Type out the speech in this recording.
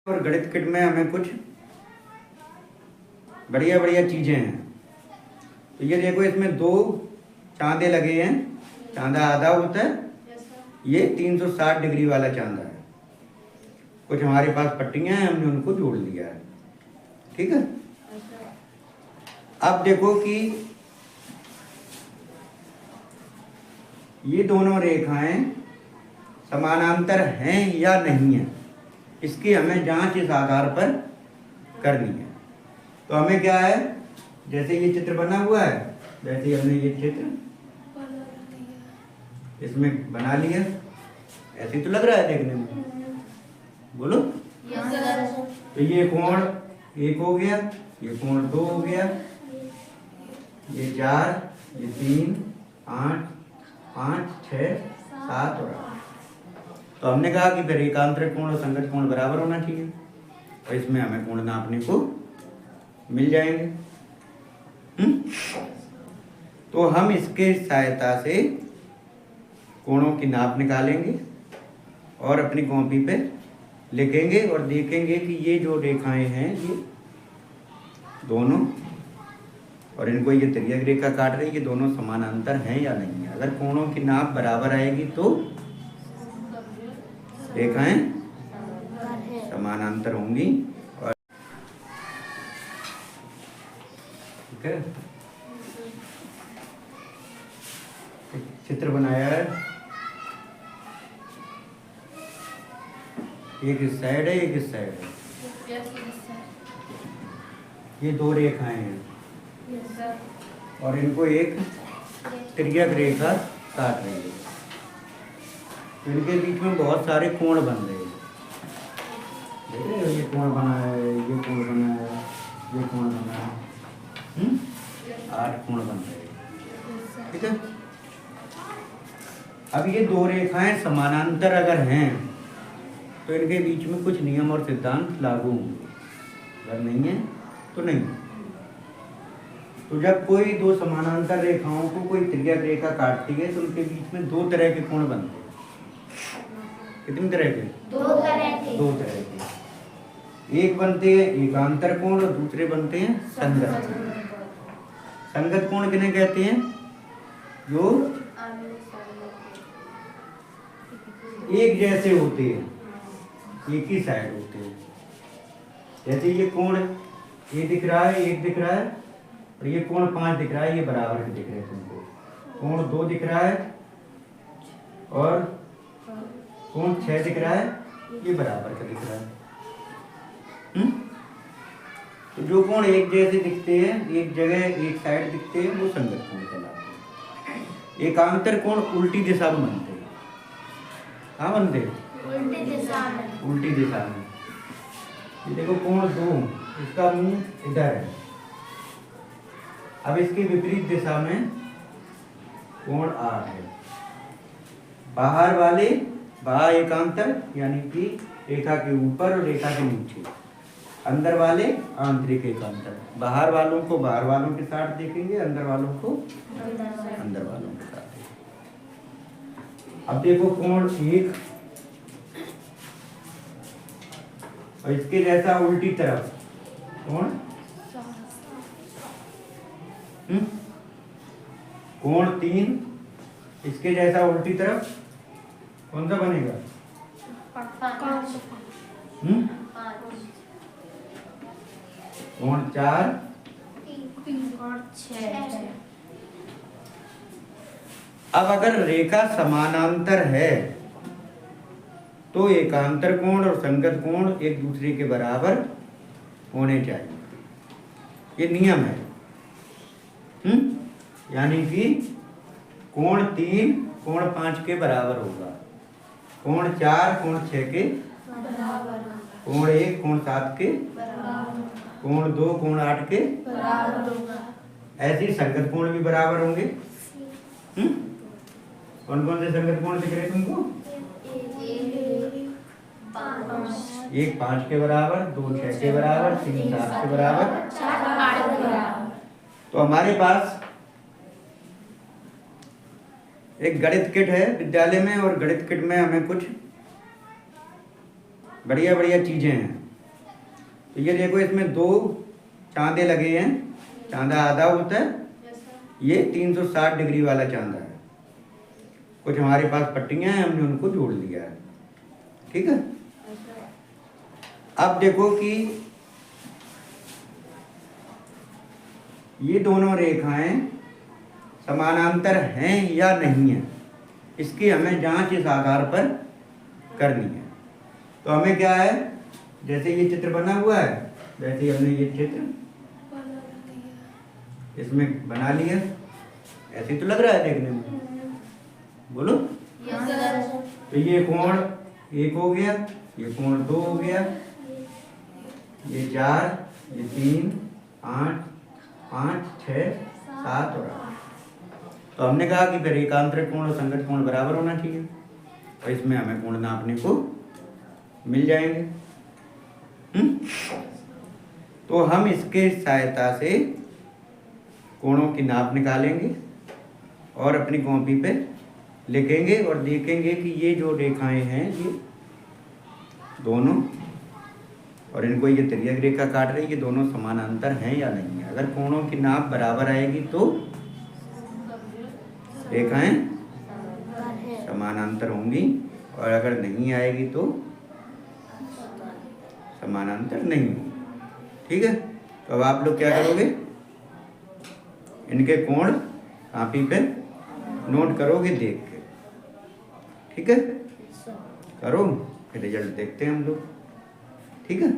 और गणित किट में हमें कुछ बढ़िया बढ़िया चीज़ें हैं। तो ये देखो, इसमें दो चांदे लगे हैं। चांदा आधा होता है, ये 360 डिग्री वाला चांदा है। कुछ हमारे पास पट्टियां हैं, हमने उनको जोड़ लिया है। ठीक है। अब देखो कि ये दोनों रेखाएं समानांतर हैं या नहीं है, इसकी हमें जांच इस आधार पर करनी है। तो हमें क्या है, जैसे ये चित्र बना हुआ है, वैसे हमने ये चित्र इसमें बना लिया। ऐसे तो लग रहा है देखने में, बोलो। तो ये कोण 1 हो गया, ये कोण 2 हो गया, ये 4, ये 3, 8, 5, 6, 7 और 8। तो हमने कहा कि फिर एकांतर कोण और संगत कोण बराबर होना चाहिए, और इसमें हमें कोण नापने को मिल जाएंगे। तो हम इसके सहायता से कोणों की नाप निकालेंगे और अपनी कॉपी पे लिखेंगे और देखेंगे कि ये जो रेखाएं हैं ये दोनों, और इनको ये तिर्यक रेखा काट रही है, ये दोनों समानांतर हैं या नहीं है। अगर कोणों की नाप बराबर आएगी तो रेखाएं समानांतर होंगी। और ठीक है, चित्र बनाया है, एक इस साइड है, एक इस साइड है। ये दो रेखाएं हैं और इनको एक तिर्यक रेखा काट रही है। इनके बीच में बहुत सारे कोण बन रहे हैं। देख रहे हो, ये कोण बना है, ये कोण बना है, ये कोण बना है। 8 कोण बन रहे हैं। ठीक है। अब ये दो रेखाएं समानांतर अगर हैं तो इनके बीच में कुछ नियम और सिद्धांत लागू होंगे, अगर नहीं है तो नहीं। तो जब कोई दो समानांतर रेखाओं को कोई तिर्यक रेखा काटती है तो उनके बीच में दो तरह के कोण बनते हैं। कितनी तरह के? दो तरह के। एक बनते हैं एकांतर कोण और दूसरे बनते हैं संगत। संगत कोण किन्हें कहते हैं? जो एक जैसे होते हैं, एक ही साइड होते हैं। जैसे ये कोण ये दिख रहा है, एक दिख रहा है, और ये कोण 5 दिख रहा है, ये बराबर के दिख रहे हैं तुमको। कोण 2 दिख रहा है और कोण 6 दिख रहा है, ये बराबर का दिख रहा है। तो जो कोण एक जैसे दिखते हैं, एक जगह एक साइड दिखते हैं, वो संगत कोण कहलाते हैं। एकांतर कोण उल्टी दिशा में बनते हैं। हाँ, बनते हैं उल्टी दिशा में। ये देखो, कोण 2, इसका मुंह इधर है। अब इसकी विपरीत दिशा में कोण 8 है। बाहर एकांतर यानी कि रेखा के ऊपर और रेखा के नीचे। अंदर वाले आंतरिक एकांतर। बाहर वालों को बाहर वालों के साथ देखेंगे, अंदर वालों को अंदर वालों के साथ देखेंगे। अब देखो, कोण 1 और इसके जैसा उल्टी तरफ कोण कोण 3, इसके जैसा उल्टी तरफ कौन सा बनेगा? 4 और 6। अब अगर रेखा समानांतर है तो एकांतर कोण और संगत कोण एक दूसरे के बराबर होने चाहिए, ये नियम है। यानी कि कोण 3 कोण 5 के बराबर होगा, कोण 4 कोण 6 के बराबर, कोण 1 कोण 7 के बराबर, कोण 2 कोण 8 के बराबर होगा। ऐसे संगत कोण भी बराबर होंगे। कौन कौन से संगत कोण दिख रहे तुमको? 1 5 के बराबर, 2 6 के बराबर, 3 7 के बराबर, 4 8 के बराबर। तो हमारे पास एक गणित किट है विद्यालय में, और गणित किट में हमें कुछ बढ़िया बढ़िया चीजें हैं। तो ये देखो इसमें 2 चांदे लगे हैं, चांदा आधा होता है, ये 360 डिग्री वाला चांदा है। कुछ हमारे पास पट्टियां हैं, हमने उनको जोड़ लिया है, ठीक है। अब देखो कि ये दोनों रेखाएं समानांतर हैं या नहीं है, इसकी हमें जांच इस आधार पर करनी है। तो हमें क्या है, जैसे ये चित्र बना हुआ है वैसे ही हमने ये चित्र इसमें बना लिया। ऐसे ही तो लग रहा है देखने में, बोलो। तो ये कोण 1 हो गया, ये कोण 2 हो गया, ये 4, ये 3, 8, 5, 6, 7 और 8। तो हमने कहा कि फिर एकांतरिक कोण और संगत कोण बराबर होना चाहिए, और इसमें हमें कोण नापने को मिल जाएंगे। तो हम इसके सहायता से कोणों की नाप निकालेंगे और अपनी कॉपी पे लिखेंगे और देखेंगे कि ये जो रेखाएं हैं ये दोनों, और इनको ये तिर्यक रेखा काट रही है, ये दोनों समानांतर हैं या नहीं है। अगर कोणों की नाप बराबर आएगी तो रेखाएं समानांतर होंगी, और अगर नहीं आएगी तो समानांतर नहीं होंगी, ठीक है। तो अब आप लोग क्या करोगे, इनके कोण कॉपी पे नोट करोगे देख के, ठीक है। करो, फिर रिजल्ट देखते हैं हम लोग, ठीक है।